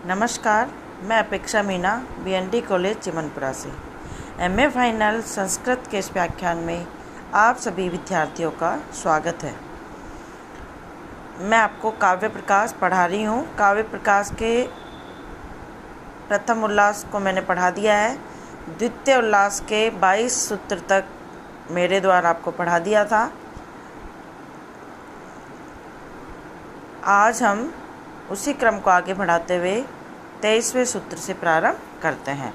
नमस्कार, मैं अपेक्षा मीना BND कॉलेज चिमनपुरा से MA फाइनल संस्कृत के इस व्याख्यान में आप सभी विद्यार्थियों का स्वागत है। मैं आपको काव्य प्रकाश पढ़ा रही हूँ। काव्य प्रकाश के प्रथम उल्लास को मैंने पढ़ा दिया है। द्वितीय उल्लास के 22 सूत्र तक मेरे द्वारा आपको पढ़ा दिया था। आज हम उसी क्रम को आगे बढ़ाते हुए 23वें सूत्र से प्रारंभ करते हैं।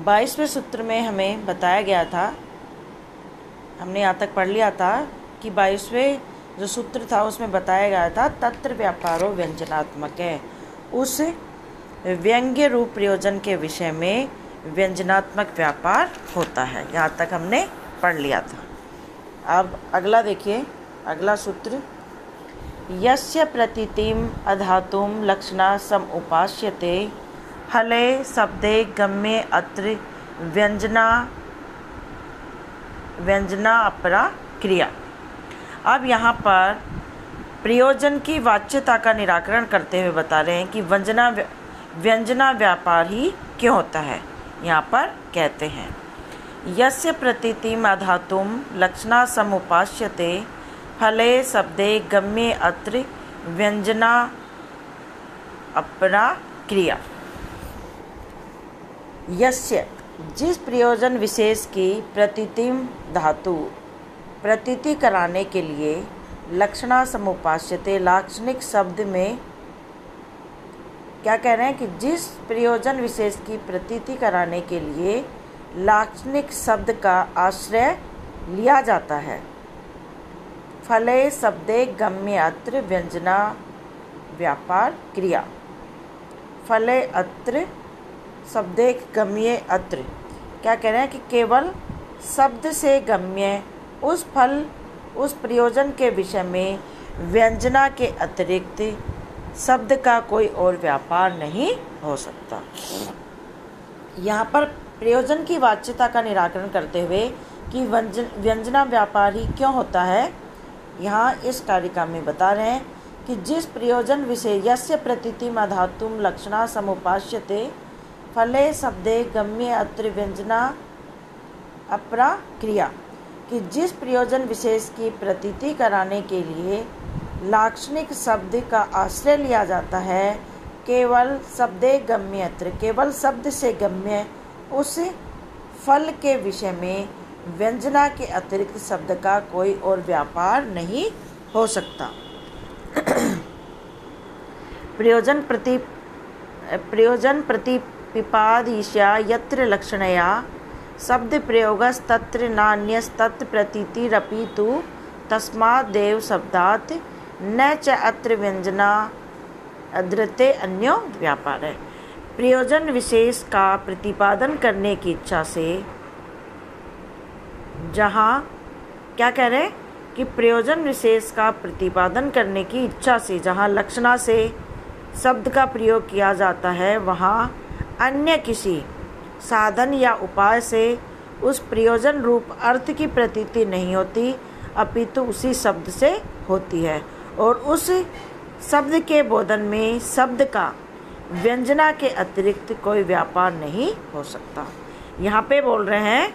22वें सूत्र में हमें बताया गया था, हमने यहाँ तक पढ़ लिया था कि 22वें जो सूत्र था उसमें बताया गया था तत्र व्यापारो व्यंजनात्मक है। उस व्यंग्य रूप प्रयोजन के विषय में व्यंजनात्मक व्यापार होता है। यहाँ तक हमने पढ़ लिया था। अब अगला देखिए, अगला सूत्र यस्य प्रतीतिम अधातुम लक्षणा सम उपास्यते हले शब्दे गम्ये अत्र व्यंजना अपरा क्रिया। अब यहाँ पर प्रयोजन की वाच्यता का निराकरण करते हुए बता रहे हैं कि व्यंजना व्यापार ही क्यों होता है। यहाँ पर कहते हैं यस्य प्रतीतिम अधातुम लक्षणा सम उपास्यते फले शब्दे गम्ये अत्र व्यंजना अपरा क्रिया। यस्य जिस प्रयोजन विशेष की प्रतीतिम धातु प्रतीति कराने के लिए लक्षणा समुपास्यते लाक्षणिक शब्द में क्या कह रहे हैं कि जिस प्रयोजन विशेष की प्रतीति कराने के लिए लाक्षणिक शब्द का आश्रय लिया जाता है। फले शब्दे गम्ये अत्र व्यंजना व्यापार क्रिया। फले अत्र शब्दे गम्ये अत्र क्या कह रहे हैं कि केवल शब्द से गम्य उस फल उस प्रयोजन के विषय में व्यंजना के अतिरिक्त शब्द का कोई और व्यापार नहीं हो सकता। यहाँ पर प्रयोजन की वाच्यता का निराकरण करते हुए कि व्यंजना व्यापार ही क्यों होता है, यहाँ इस कारिका में बता रहे हैं कि जिस प्रयोजन विषय यस्य प्रतीतिम अधातुम लक्षणा समुपास्यते फले शब्दे गम्ये अत्र व्यंजना अपरा क्रिया, कि जिस प्रयोजन विशेष की प्रतीति कराने के लिए लाक्षणिक शब्द का आश्रय लिया जाता है, केवल शब्दे गम्ये अत्र केवल शब्द से गम्य उस फल के विषय में व्यंजना के अतिरिक्त शब्द का कोई और व्यापार नहीं हो सकता। प्रयोजन प्रतिपिपादिशा यत्र लक्षणया शब्द प्रयोगस्तत्र नान्यस्तत्र प्रतीतिरपि तु तस्मादेव शब्दात् न च अत्र व्यंजना अधृते अन्यो व्यापार है। प्रयोजन विशेष का प्रतिपादन करने की इच्छा से जहाँ क्या कह रहे हैं कि प्रयोजन विशेष का प्रतिपादन करने की इच्छा से जहाँ लक्षणा से शब्द का प्रयोग किया जाता है, वहाँ अन्य किसी साधन या उपाय से उस प्रयोजन रूप अर्थ की प्रतीति नहीं होती, अपितु उसी शब्द से होती है। और उस शब्द के बोधन में शब्द का व्यंजना के अतिरिक्त कोई व्यापार नहीं हो सकता। यहाँ पे बोल रहे हैं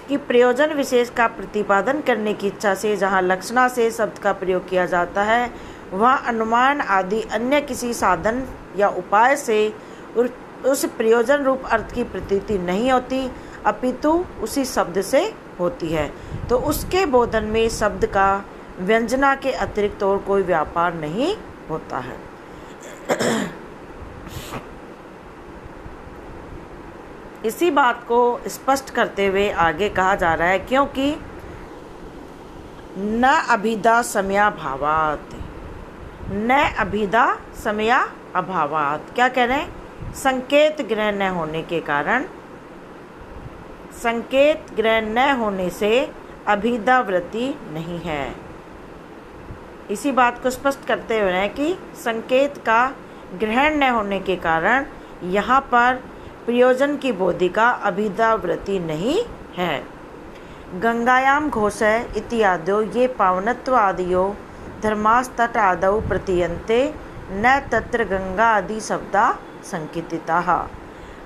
कि प्रयोजन विशेष का प्रतिपादन करने की इच्छा से जहाँ लक्षणा से शब्द का प्रयोग किया जाता है, वहाँ अनुमान आदि अन्य किसी साधन या उपाय से उस प्रयोजन रूप अर्थ की प्रतीति नहीं होती, अपितु उसी शब्द से होती है। तो उसके बोधन में शब्द का व्यंजना के अतिरिक्त और कोई व्यापार नहीं होता है। इसी बात को स्पष्ट करते हुए आगे कहा जा रहा है क्योंकि न अभिधा समया भावात, न अभिधा समया अभावात क्या कह रहे हैं, संकेत ग्रहण न होने के कारण, संकेत ग्रहण न होने से अभिधा वृत्ति नहीं है। इसी बात को स्पष्ट करते हुए है कि संकेत का ग्रहण न होने के कारण यहाँ पर प्रयोजन की बोधिका अभिधा वृत्ति नहीं है। गंगायाम घोषय इत्यादो ये पावनत्व आदियो धर्मास्तट आदौ प्रतीयन्ते न तत्र गंगा आदि शब्दा संकेतिताः।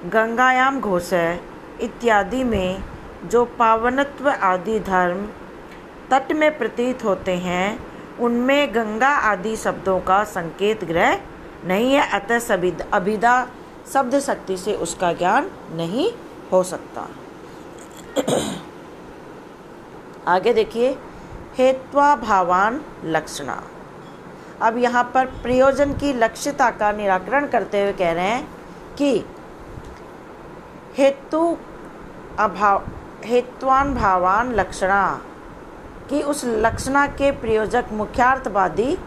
गंगायाम घोषय इत्यादि में जो पावनत्व आदि धर्म तट में प्रतीत होते हैं उनमें गंगा आदि शब्दों का संकेत ग्रह नहीं है, अतः अभिधा शब्द शक्ति से उसका ज्ञान नहीं हो सकता। आगे देखिए, हेत्वाभावान लक्षणा। अब यहाँ पर प्रयोजन की लक्ष्यता का निराकरण करते हुए कह रहे हैं कि हेत्वान भावान लक्षणा, कि उस लक्षणा के प्रयोजक मुख्यार्थवादी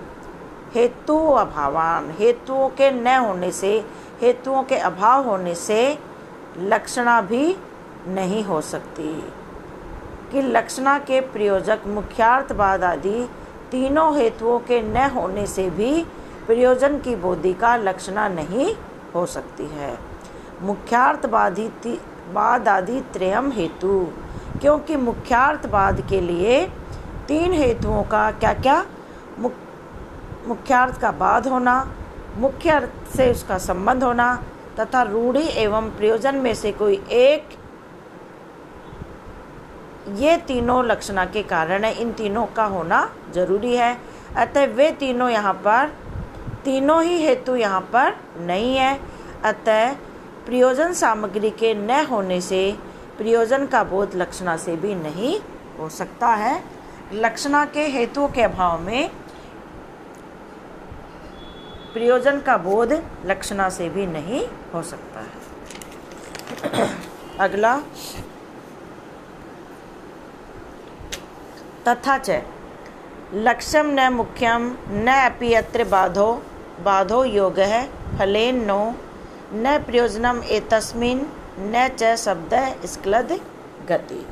हेतु अभावान, हेतुओं के न होने से, हेतुओं के अभाव होने से लक्षणा भी नहीं हो सकती, कि लक्षणा के प्रयोजक मुख्यार्थवाद आदि तीनों हेतुओं के न होने से भी प्रयोजन की बोधिका लक्षणा नहीं हो सकती है। मुख्यार्थवाद आदि त्रयम हेतु, क्योंकि मुख्यार्थवाद के लिए तीन हेतुओं का क्या क्या, मुख्यार्थ का बाद होना, मुख्य अर्थ से उसका संबंध होना तथा रूढ़ि एवं प्रयोजन में से कोई एक, ये तीनों लक्षणा के कारण है, इन तीनों का होना जरूरी है। अतः वे तीनों यहाँ पर, तीनों ही हेतु यहाँ पर नहीं है। अतः प्रयोजन सामग्री के न होने से प्रयोजन का बोध लक्षणा से भी नहीं हो सकता है। लक्षणा के हेतुओं के अभाव में प्रयोजन का बोध लक्षणा से भी नहीं हो सकता है। अगला, तथा च लक्ष्यम न मुख्यम न अपि अत्र बाधो योगः फलेन नो न प्रयोजनम एतस्मिन् न च शब्दः स्क्लद गति।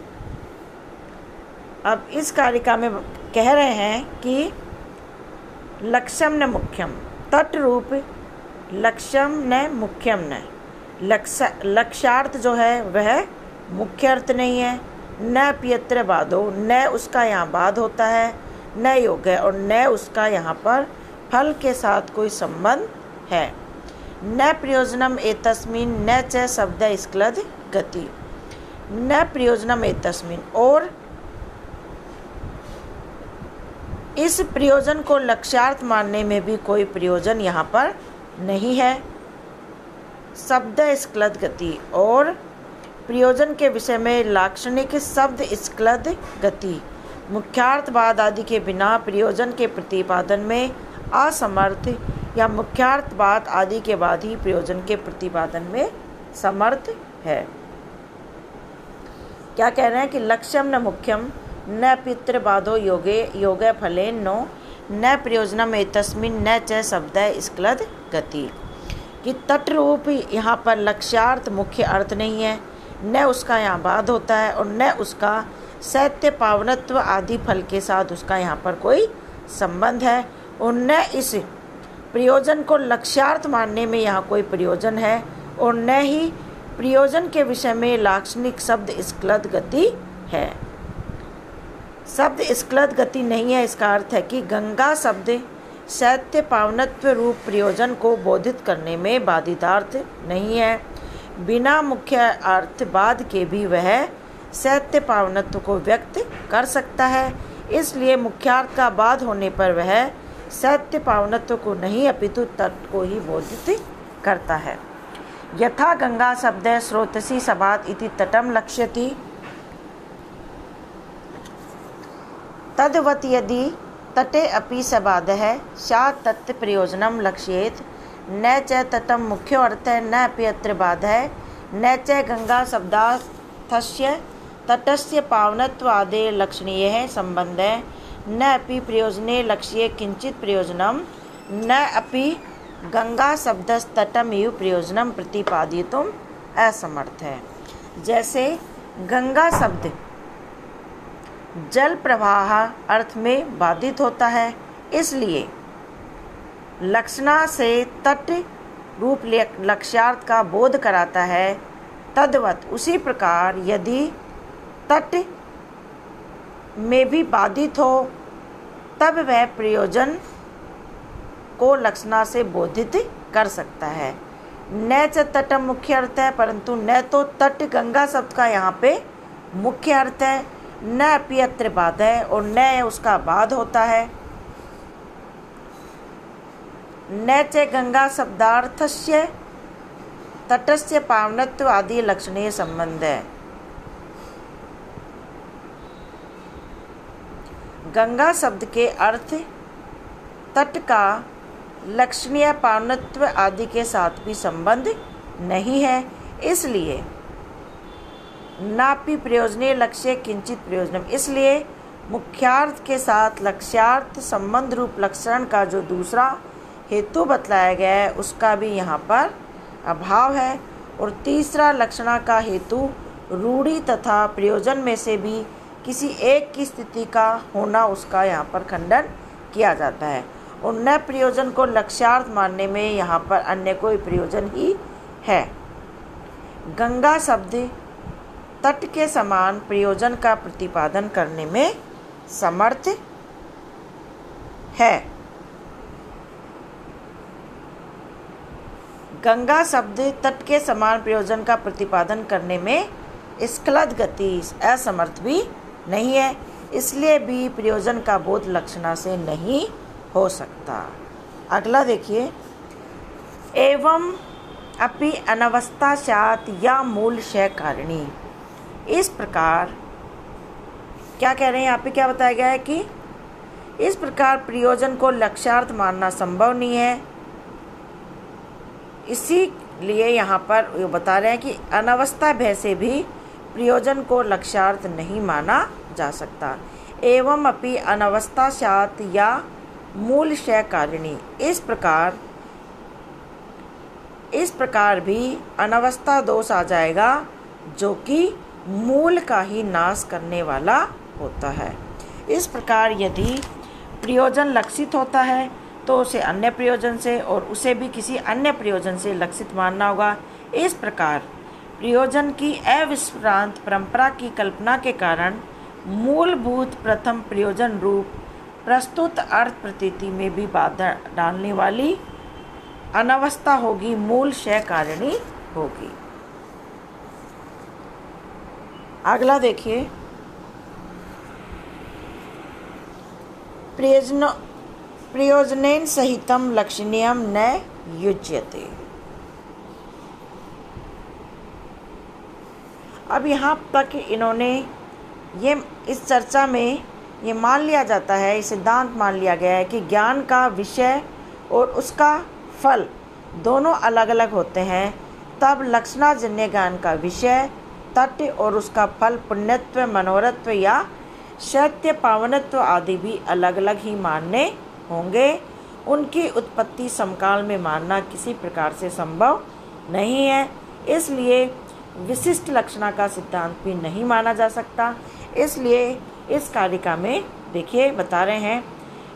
अब इस कारिका में कह रहे हैं कि लक्ष्यम न मुख्यम, तट रूप लक्ष्यम न मुख्यम न, लक्ष्यार्थ जो है वह मुख्य अर्थ नहीं है। न पियत्र बाधो, न उसका यहाँ बाद होता है, न योग है, और न उसका यहाँ पर फल के साथ कोई संबंध है। न प्रयोजनम एतस्मिन् न च शब्द स्क्लद गति, न प्रयोजनम एतस्मिन्, और इस प्रयोजन को लक्ष्यार्थ मानने में भी कोई प्रयोजन यहाँ पर नहीं है। शब्द स्क्लद गति, और प्रयोजन के विषय में लाक्षणिक शब्द स्क्लद गति, मुख्यार्थवाद आदि के बिना प्रयोजन के प्रतिपादन में असमर्थ या मुख्यार्थवाद आदि के बाद ही प्रयोजन के प्रतिपादन में समर्थ है। क्या कह रहे हैं कि लक्ष्यम न मुख्यम न पितृ बाधो योगे फलेन नो न प्रयोजनम एतस्मिन् न च शब्द स्क्लद गति, कि तट रूप यहाँ पर लक्ष्यार्थ मुख्य अर्थ नहीं है, न उसका यहाँ बाद होता है, और न उसका सत्य पावनत्व आदि फल के साथ उसका यहाँ पर कोई संबंध है, और न इस प्रयोजन को लक्ष्यार्थ मानने में यहाँ कोई प्रयोजन है, और न ही प्रयोजन के विषय में लाक्षणिक शब्द स्क्लद गति है। शब्द स्क्लद गति नहीं है, इसका अर्थ है कि गंगा शब्द सत्य पावनत्व रूप प्रयोजन को बोधित करने में बाधितार्थ नहीं है। बिना मुख्य अर्थवाद के भी वह सत्य पावनत्व को व्यक्त कर सकता है, इसलिए मुख्यार्थ का बाद होने पर वह सत्य पावनत्व को नहीं अपितु तट को ही बोधित करता है। यथा गंगा शब्द स्रोतसी सभात इति तटम लक्ष्यति, तद्वत् यदि तटे अपि सबाधः सा तत् प्रयोजनम लक्ष्येत, न च तटम मुख्यो अर्थः न अपि अत्र बाधः, न च गंगा शब्दार्थस्य तटस्य पावनत्वादे लक्षणीयः संबन्धः, न अपि प्रयोजने लक्ष्ये किंचित प्रयोजनम, न अपि गंगा शब्दस्तटम इव प्रयोजनम प्रतिपादितुम असमर्थ है। जैसे गंगा शब्द जल प्रवाह अर्थ में बाधित होता है, इसलिए लक्षणा से तट रूप लक्ष्यार्थ का बोध कराता है। तद्वत उसी प्रकार यदि तट में भी बाधित हो तब वह प्रयोजन को लक्षणा से बोधित कर सकता है। न च तटम मुख्य अर्थ है, परंतु न तो तट गंगा शब्द का यहाँ पे मुख्य अर्थ है, न अपि अत्र बाद है और न उसका बाद होता है। न च गंगा शब्दार्थस्य तटस्य पावनत्व आदि लक्षणीय संबंध है। गंगा शब्द के अर्थ तट का लक्षणीय पावनत्व आदि के साथ भी संबंध नहीं है, इसलिए नापि प्रयोजनीय लक्ष्य किंचित प्रयोजनम, इसलिए मुख्यार्थ के साथ लक्ष्यार्थ संबंध रूप लक्षण का जो दूसरा हेतु बतलाया गया है उसका भी यहाँ पर अभाव है। और तीसरा लक्षणा का हेतु रूढ़ि तथा प्रयोजन में से भी किसी एक की स्थिति का होना, उसका यहाँ पर खंडन किया जाता है। और न प्रयोजन को लक्ष्यार्थ मानने में यहाँ पर अन्य कोई प्रयोजन ही है। गंगा शब्द तट के समान प्रयोजन का प्रतिपादन करने में समर्थ है। गंगा शब्द तट के समान प्रयोजन का प्रतिपादन करने में स्खलित गति असमर्थ भी नहीं है, इसलिए भी प्रयोजन का बोध लक्षणा से नहीं हो सकता। अगला देखिए, एवं अपि अनवस्था स्यात् या मूल शय कारिणी। इस प्रकार क्या कह रहे हैं यहाँ पे, क्या बताया गया है कि इस प्रकार प्रयोजन को लक्ष्यार्थ मानना संभव नहीं है। इसीलिए यहाँ पर ये बता रहे हैं कि अनवस्था भय से भी प्रयोजन को लक्ष्यार्थ नहीं माना जा सकता। एवं अपि अनवस्था स्यात् या मूल शय कारिणी। इस प्रकार भी अनवस्था दोष आ जाएगा जो कि मूल का ही नाश करने वाला होता है। इस प्रकार यदि प्रयोजन लक्षित होता है तो उसे अन्य प्रयोजन से और उसे भी किसी अन्य प्रयोजन से लक्षित मानना होगा। इस प्रकार प्रयोजन की अविश्रांत परंपरा की कल्पना के कारण मूलभूत प्रथम प्रयोजन रूप प्रस्तुत अर्थ प्रतीति में भी बाधा डालने वाली अनवस्था होगी, मूल शय कारिणी होगी। अगला देखिए, प्रयोजनेन सहितम लक्षणीयम न युज्यते। अब यहाँ तक इन्होंने इस चर्चा में ये मान लिया जाता है, सिद्धांत मान लिया गया है कि ज्ञान का विषय और उसका फल दोनों अलग अलग होते हैं। तब लक्षणाजन्य ज्ञान का विषय तट और उसका फल पुण्यत्व, मनोरत्व या सत्य पावनत्व आदि भी अलग अलग ही मानने होंगे। उनकी उत्पत्ति समकाल में मानना किसी प्रकार से संभव नहीं है, इसलिए विशिष्ट लक्षणा का सिद्धांत भी नहीं माना जा सकता। इसलिए इस कारिका में देखिए बता रहे हैं,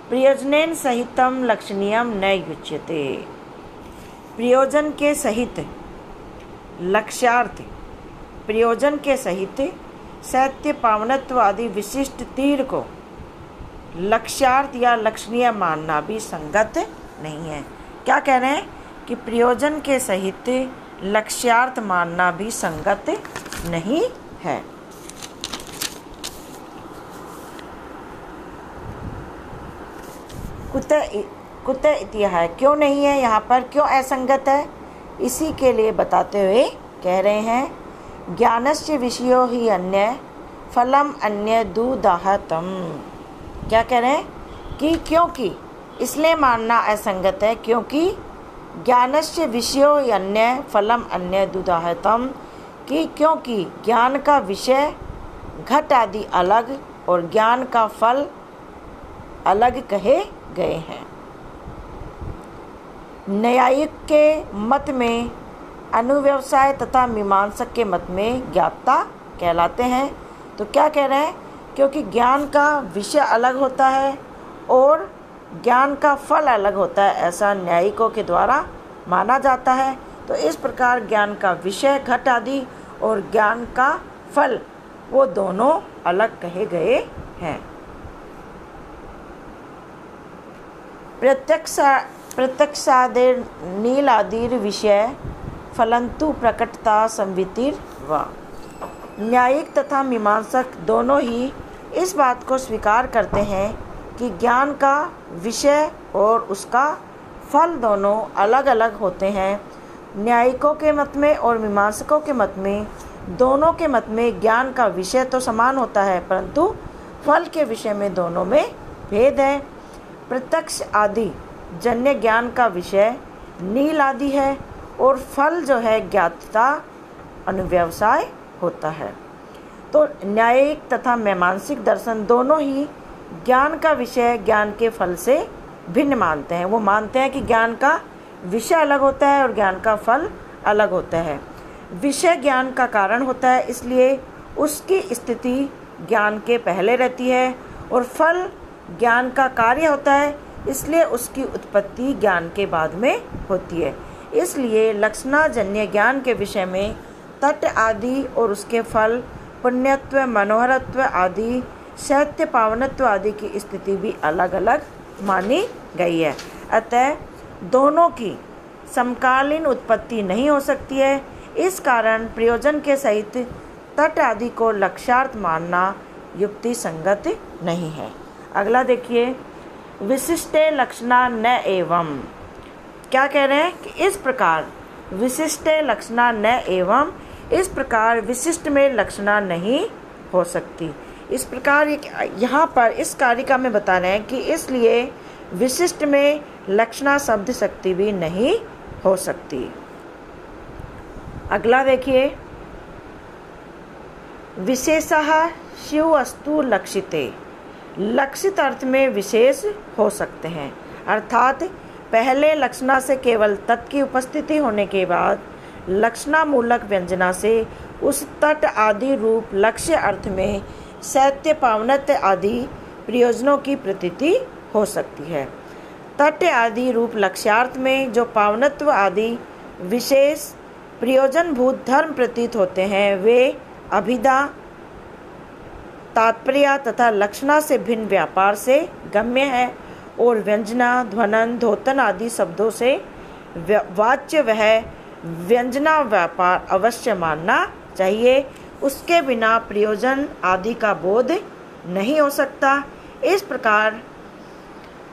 प्रयोजनेन सहितम लक्षणीयम न युज्यते। प्रयोजन के सहित लक्ष्यार्थ, प्रयोजन के सहित सत्य पावनत्व आदि विशिष्ट तीर को लक्ष्यार्थ या लक्षणीय मानना भी संगत नहीं है। क्या कह रहे हैं कि प्रयोजन के सहित लक्ष्यार्थ मानना भी संगत नहीं है। कुतः इति है, क्यों नहीं है, यहाँ पर क्यों असंगत है, इसी के लिए बताते हुए कह रहे हैं, ज्ञानस्य विषयो ही अन्य फलम अन्य दुदाहतम। क्या कह रहे हैं कि क्योंकि, इसलिए मानना असंगत है क्योंकि ज्ञानस्य विषयो ही अन्य फलम अन्य दुदाहतम, कि क्योंकि ज्ञान का विषय घट आदि अलग और ज्ञान का फल अलग कहे गए हैं। न्यायिक के मत में अनुव्यवसाय तथा मीमांसक के मत में ज्ञाता कहलाते हैं। तो क्या कह रहे हैं, क्योंकि ज्ञान का विषय अलग होता है और ज्ञान का फल अलग होता है, ऐसा न्यायिकों के द्वारा माना जाता है। तो इस प्रकार ज्ञान का विषय घट आदि और ज्ञान का फल वो दोनों अलग कहे गए हैं। प्रत्यक्षादेर नीलादिर विषय फलंतु प्रकटता संवितिर व। न्यायिक तथा मीमांसक दोनों ही इस बात को स्वीकार करते हैं कि ज्ञान का विषय और उसका फल दोनों अलग अलग होते हैं। न्यायिकों के मत में और मीमांसकों के मत में, दोनों के मत में ज्ञान का विषय तो समान होता है, परंतु फल के विषय में दोनों में भेद है। प्रत्यक्ष आदि जन्य ज्ञान का विषय नील आदि है और फल जो है ज्ञातता अनुव्यवसाय होता है। तो न्यायिक तथा मीमांसक दर्शन दोनों ही ज्ञान का विषय ज्ञान के फल से भिन्न मानते हैं। वो मानते हैं कि ज्ञान का विषय अलग होता है और ज्ञान का फल अलग होता है। विषय ज्ञान का कारण होता है, इसलिए उसकी स्थिति ज्ञान के पहले रहती है, और फल ज्ञान का कार्य होता है, इसलिए उसकी उत्पत्ति ज्ञान के बाद में होती है। इसलिए लक्षणाजन्य ज्ञान के विषय में तट आदि और उसके फल पुण्यत्व, मनोहरत्व आदि, शैत्य, पावनत्व आदि की स्थिति भी अलग अलग मानी गई है। अतः दोनों की समकालीन उत्पत्ति नहीं हो सकती है। इस कारण प्रयोजन के सहित तट आदि को लक्ष्यार्थ मानना युक्ति संगत नहीं है। अगला देखिए, विशिष्टे लक्षणा न एवं। क्या कह रहे हैं कि इस प्रकार विशिष्टे लक्षणा न एवं, इस प्रकार विशिष्ट में लक्षणा नहीं हो सकती। इस प्रकार यहाँ पर इस कारिका में बता रहे हैं कि इसलिए विशिष्ट में लक्षणा शब्द शक्ति भी नहीं हो सकती। अगला देखिए, विशेषः शिवस्तु लक्षिते। लक्षित अर्थ में विशेष हो सकते हैं, अर्थात पहले लक्षणा से केवल तत् की उपस्थिति होने के बाद लक्षणामूलक व्यंजना से उस तट आदि रूप लक्ष्य अर्थ में शैत्य, पावनत्व आदि प्रयोजनों की प्रतीति हो सकती है। तट आदि रूप लक्ष्यार्थ में जो पावनत्व आदि विशेष प्रयोजनभूत धर्म प्रतीत होते हैं, वे अभिधा, तात्पर्य तथा लक्षणा से भिन्न व्यापार से गम्य है, और व्यंजना, ध्वनन, धोतन आदि शब्दों से वाच्य वह व्यंजना व्यापार अवश्य मानना चाहिए। उसके बिना प्रयोजन आदि का बोध नहीं हो सकता। इस प्रकार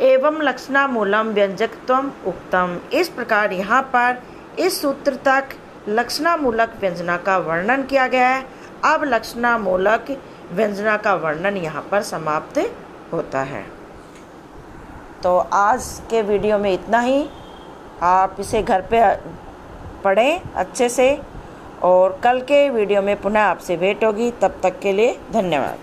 एवं लक्षणा मूलम व्यंजकत्वम उक्तम। इस प्रकार यहाँ पर इस सूत्र तक लक्षणा मूलक व्यंजना का वर्णन किया गया है। अब लक्षणा मूलक व्यंजना का वर्णन यहाँ पर समाप्त होता है। तो आज के वीडियो में इतना ही। आप इसे घर पे पढ़ें अच्छे से, और कल के वीडियो में पुनः आपसे भेंट होगी। तब तक के लिए धन्यवाद।